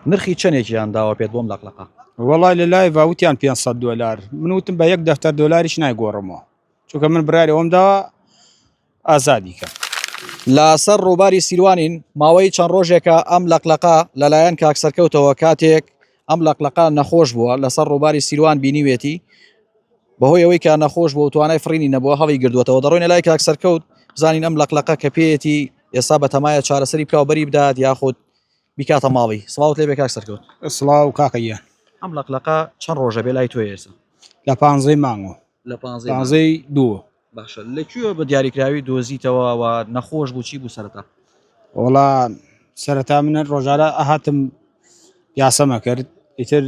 نرخی چەندێکیان داوە پێت بۆم لەقلقە وڵای لە لای باوتیان 500 دلار من وتم بە 1 دەفتەر دلاریش نایگۆڕمەوە چونکە من براری ئەوم داوە ئازادی کە لەسەر ڕووباری سیروانین ماوەی چەند ڕۆژێکە ئەم لەقلقە لەلایەن کاکسەرکەوتەوە کاتێک ئەم لەقلقە نەخۆش بووە لەسەر ڕووباری سیروان بینیوێتی بەهۆی ئەوەی کە نەخۆش بوو توانای فڕینی نەبووە هەڵی گردووەتەوە دەڕۆینە لای کاکسەرکەوت بزانین ئەم لەقلقە کە پێیەتی ئێستا بەتەمایە چارەسەری پلاوبەری بدات یاخود بیکاتە ماڵی سڵاوت لێ بێ کاکسەرکەوت سڵاو کاکەیە ئەم لەقلقە چەند ڕۆژە بێ لای تۆ ئێستا لە 15 مانگەوە لە 15 دووە باشە لەکوێوە بە دیاریکراوی دۆزیتەوە و نەخۆش بوو چی بوو سەرەتا وڵا سەرەتا منە ڕۆژارە ئەهاتم یاسەمە کرد ئیتر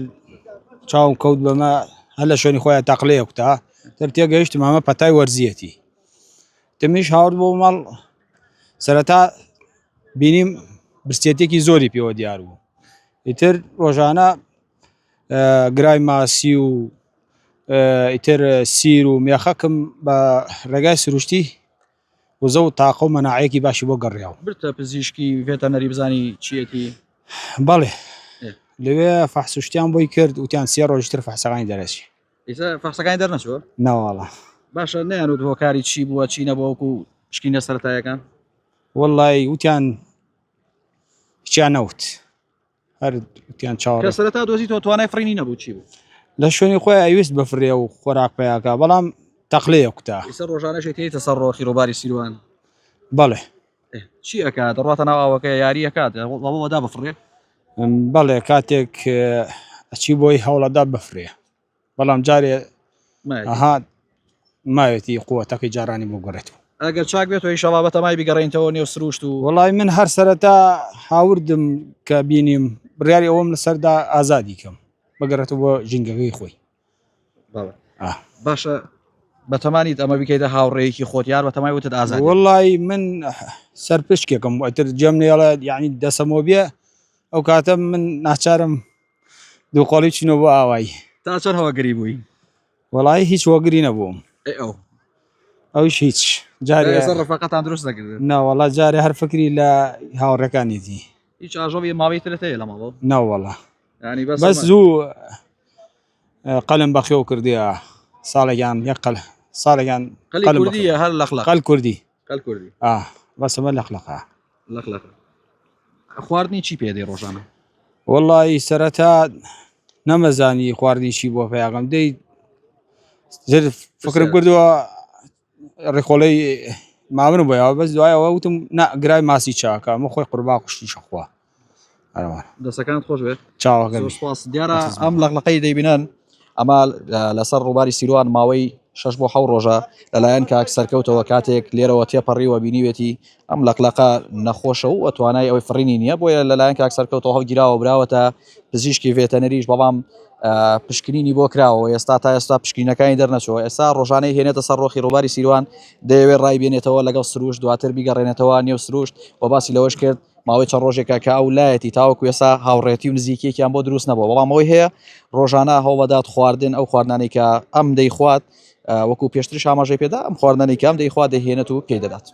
چاوم کەوت بەمە هەر لە شوێنی خۆیان تەقلەیە کوتا تر تێگەیشتم ئەمە پەتای وەرزیەتی تمیش هاورد بۆ ماڵ سەرەتا بینیم برسێتێکی زۆری پێوە دیار بوو ئیتر ڕۆژانە گرای ماسی و ئیتر سیر و مێخەکم بە ڕێگای سروشتی وزە و تاقە و مەناعەیەکی باشی بۆ گەڕیاوە برتە پزیشکی ڤێتەنەری بزانی چیەتی بەڵێ لەوێ فەحسوشتیان بۆی کرد وتیان 3 ڕۆژتر فەحسەکانی دەرەچی ئێستا فەحسەکانی دەرنەچوە ناوەڵە باشە نەیانوت هۆکاری چی بووە چی نەبووەکو پشکینە سەرەتایەکان وەڵی وتیان هیچیان نەوت هەر وتیان چاوەڕێ کە سەرەتا دۆزی تۆ توانای فڕینی نەبوو چی بوو لە شوێنی خۆی ئەویست بفرێ و خۆراک پیاکە بەڵام تەقلەیە کوتا ئێستا ڕۆژانەشێتی سەر ڕۆخی ڕۆباری سیروان بەڵێ چی ئەکات دەڕاتە ناو ئەوەکە یاری ئەکات وەدا بفڕێ بەڵێ کاتێک ئەچی بۆی هەوڵەدا بفرێ بەڵام جارێ ئەها ماوێتی قووەتەکەی جارانی بۆ گەڕێتەوە ئەگەر چاک بێت تۆی شەوا بەتەمای بگەڕێنەوە نێو سروشت و وڵی من هەر سەرەتا هاوردم کە بینیم بڕیاری ئەوم لەسەردا ئازادی کەم بگەڕێتەوە بۆ ژینگەکەی خۆی باشە بەتەمانیت ئەمە بکەیتە هاوڕێیەکی خۆت یار بەتەمای وتت ئازاد وڵی من سەرپشکێکم ئەتر جەم نێڵە یعنی دەسەمەوە بێ ئەو کاتە من ناچارم دووقۆڵی چینەوە بۆ ئاوایی تا چەند هەواگەری بووی وڵی هیچ وەگری نەبووم ئەوش هیچ جارێ ڕفەقەتان دروست دەکرد ناوەڵا جارێ هەر فکری لە هاوڕەکانیتی هیچ ئاژەڵی ماوەی ترت هەیە لە ماڵەوە ناوەڵا ینی بەس زوو قەلم بەخێو کردیە ساڵێکیان یەک ساڵێکیان کوردیە هەر لەخلق قەل کوردی کوردی بەسەمە لەخلقا خواردنی چی پێدەی ڕۆژانە وڵی سەرەتا نەمەزانی خواردنی چی بۆ پێیاغم دەی فکرم کردووە ڕێخۆڵەی مامن بۆیەوە بەس دوایەوە وتم گرای ماسی چاکە ئەمە خۆی قوربا قوشتی شەخوا دەسەکان خۆش بێت چاوەکەس دیارە ئەم لەقلقەی دەیبینن ئەمە لەسەر ڕووباری سیروان ماوەی 6 بۆ 7 ڕۆژە لەلایەن کاک سەرکەوتەوە کاتێک لێرەوە تێپەڕیوە بینیوێتی ئەم لەقلقە نەخۆشە و ئەتوانای ئەوەی فڕینی نییە بۆیە لەلایەن کاک سەرکەوتەوە هەڵگیراوە براوەتە پزیشکی ڤێتەنەریش بەڵام پشکنینی بۆ کراوە ئێستا تا ئێستا پشکینەکانی دەرنەچەوە ئێستا ڕۆژانەی هێنێتە سەر ڕۆخی ڕووباری سیروان دەیەوێت ڕای بێنێتەوە لەگەڵ سروشت دواتر بیگەڕێنێتەوە نێو سروشت و باسی لەوەش کرد ماوەی چەند ڕۆژێکە کە ئەو لایەتی تاوەکو ێستا هاوڕێتی و نزیکێکیان بۆ دروست نەبووە بەڵام ئەوەی هەیە ڕۆژانە هەوڵەدات خواردن ئەو خواردنانی کە ئەم دەیخوات وەکو پێشتر ئاماژەی پێدا ئەم خواردنانی کام دەیخوات دەهێنێت و پێی دەدات